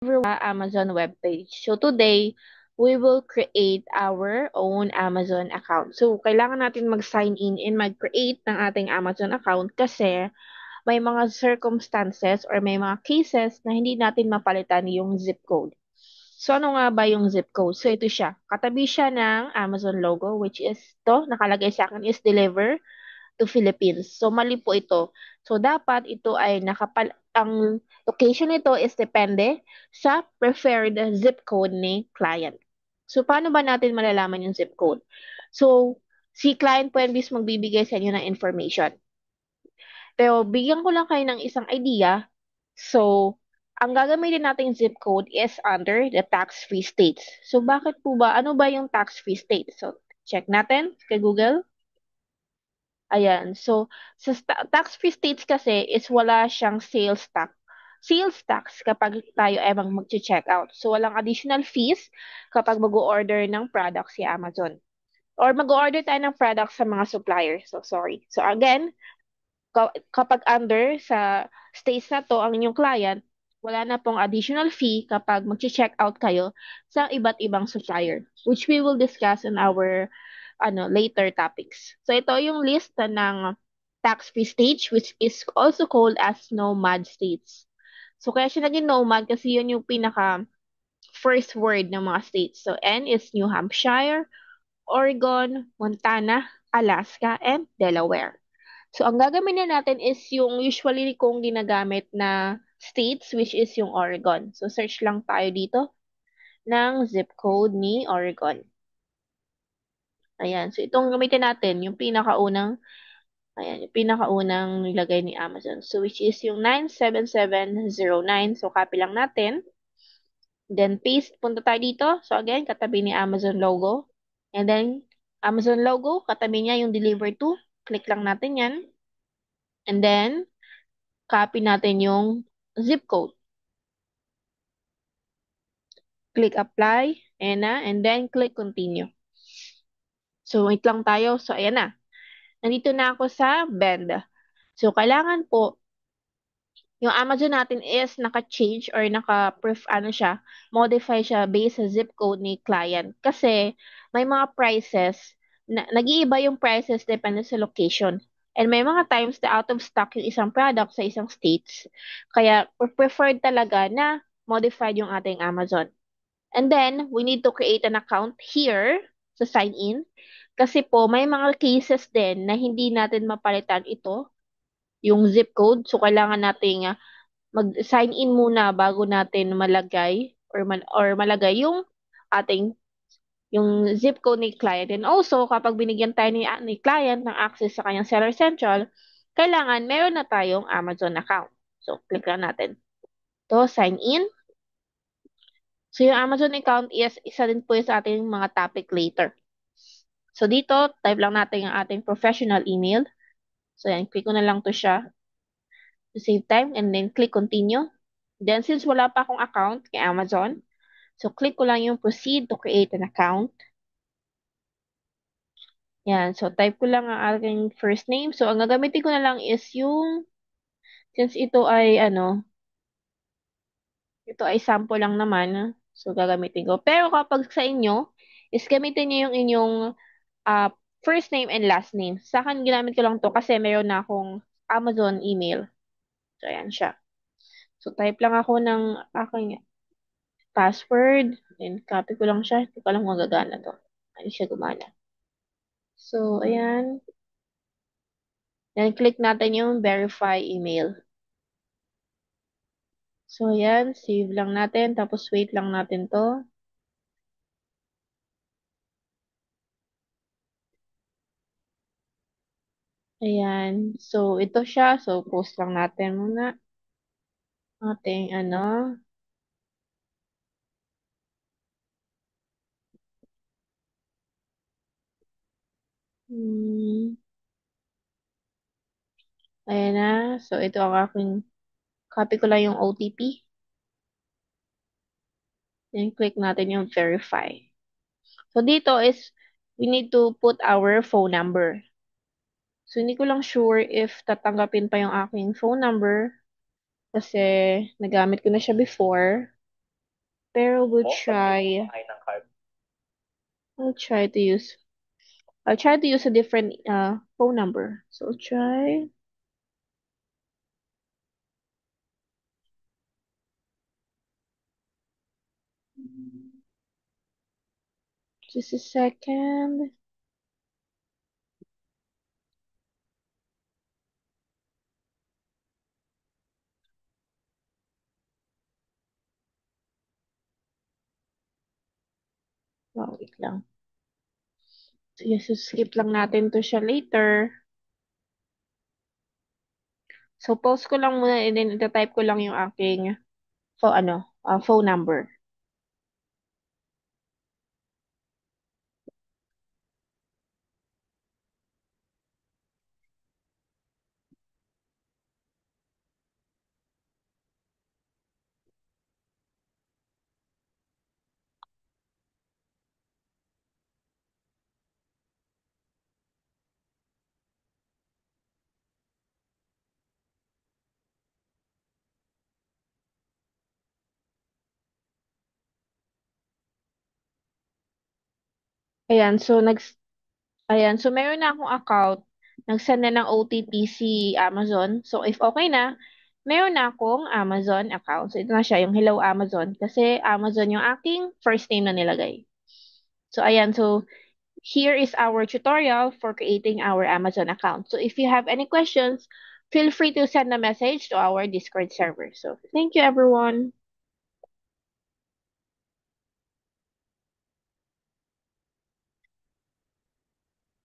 Amazon webpage. So today, we will create our own Amazon account. So kailangan natin mag-sign in and mag-create ng ating Amazon account kasi may mga circumstances or may mga cases na hindi natin mapalitan yung zip code. So ano nga ba yung zip code? So ito siya. Katabi siya ng Amazon logo which is to nakalagay sa akin is deliver to Philippines. So, mali po ito. So, dapat ito ay ang location nito is depende sa preferred zip code ni client. So, paano ba natin malalaman yung zip code? So, si client po yan mismo magbibigay sa inyo ng information. Pero, bigyan ko lang kayo ng isang idea. So, ang gagamitin nating zip code is under the tax-free states. So, bakit po ba? Ano ba yung tax-free states? So, check natin kay Google. Ayan. So, sa tax-free states kasi is wala siyang sales tax. Sales tax kapag tayo ay mag-check out. So, walang additional fees kapag mag-order ng product si Amazon. Or mag-order tayo ng product sa mga suppliers. So, sorry. So, again, kapag under sa states na to ang inyong client, wala na pong additional fee kapag mag-check out kayo sa iba't ibang supplier, which we will discuss in our later topics. So ito yung list ng tax-free stage which is also called as nomad states. So kaya siya naging nomad kasi yun yung pinaka first word ng mga states. So N is New Hampshire, Oregon, Montana, Alaska, and Delaware. So, ang gagamitin natin is yung usually kong ginagamit na states, which is yung Oregon. So, search lang tayo dito ng zip code ni Oregon. Ayan. So, itong gamitin natin, yung pinakaunang nilagay ni Amazon. So, which is yung 97709. So, copy lang natin. Then, paste. Punta tayo dito. So, again, katabi ni Amazon logo. And then, Amazon logo, katabi niya yung deliver to. Click lang natin yan. And then, copy natin yung zip code. Click apply, ayan na, and then click continue. So, wait lang tayo. So, ayan na. Nandito na ako sa bend. So, kailangan po, yung Amazon natin is naka-change or modify siya based sa zip code ni client. Kasi, may mga prices, nag-iiba yung prices depende sa location. And may mga times na out of stock yung isang product sa isang states. Kaya, preferred talaga na modified yung ating Amazon. And then, we need to create an account here sa sign in. Kasi po, may mga cases din na hindi natin mapalitan ito, yung zip code. So, kailangan nating mag-sign in muna bago natin malagay or malagay yung ating yung zip code ni client. And also, kapag binigyan tayo ni client ng access sa kanyang Seller Central, kailangan meron na tayong Amazon account. So, click lang natin. To sign in. So, yung Amazon account is isa din po sa ating mga topic later. So, dito, type lang natin ang ating professional email. So, yan, click ko na lang to siya to save time and then click continue. Then, since wala pa akong account kay Amazon, so click ko lang yung proceed to create an account. Yan, so type ko lang ang aking first name. So, ang gagamitin ko na lang is since ito ay sample lang naman. So, gagamitin ko. Pero kapag sa inyo, is gamitin niyo yung inyong uh, first name and last name. Sa akin, ginamit ko lang to kasi meron na akong Amazon email. So, ayan siya. So, type lang ako ng aking password. Then, copy ko lang siya. Hindi ko alam kung magagana to. Hindi siya gumana. So, ayan. Then, click natin yung verify email. So, ayan. Save lang natin. Tapos, wait lang natin to. Ayan. So, ito siya. So, post lang natin muna. Ating Hmm, ayan na. So, ito ang aking, copy ko lang yung OTP. Then, click natin yung verify. So, dito is, we need to put our phone number. So, hindi ko lang sure if tatanggapin pa yung aking phone number kasi nagamit ko na siya before. Pero I'll try to use, I'll try to use a different phone number. So try, just a second. Oh, wait lang. So, yes, skip lang natin to siya later. So, post ko lang muna and then ita-type ko lang yung aking phone number. Ayan, so meron na akong account. Nag-send na ng OTP si Amazon. So, if okay na, meron na akong Amazon account. So, ito na siya, yung Hello Amazon. Kasi Amazon yung aking first name na nilagay. So, ayan. So, here is our tutorial for creating our Amazon account. So, if you have any questions, feel free to send a message to our Discord server. So, thank you, everyone.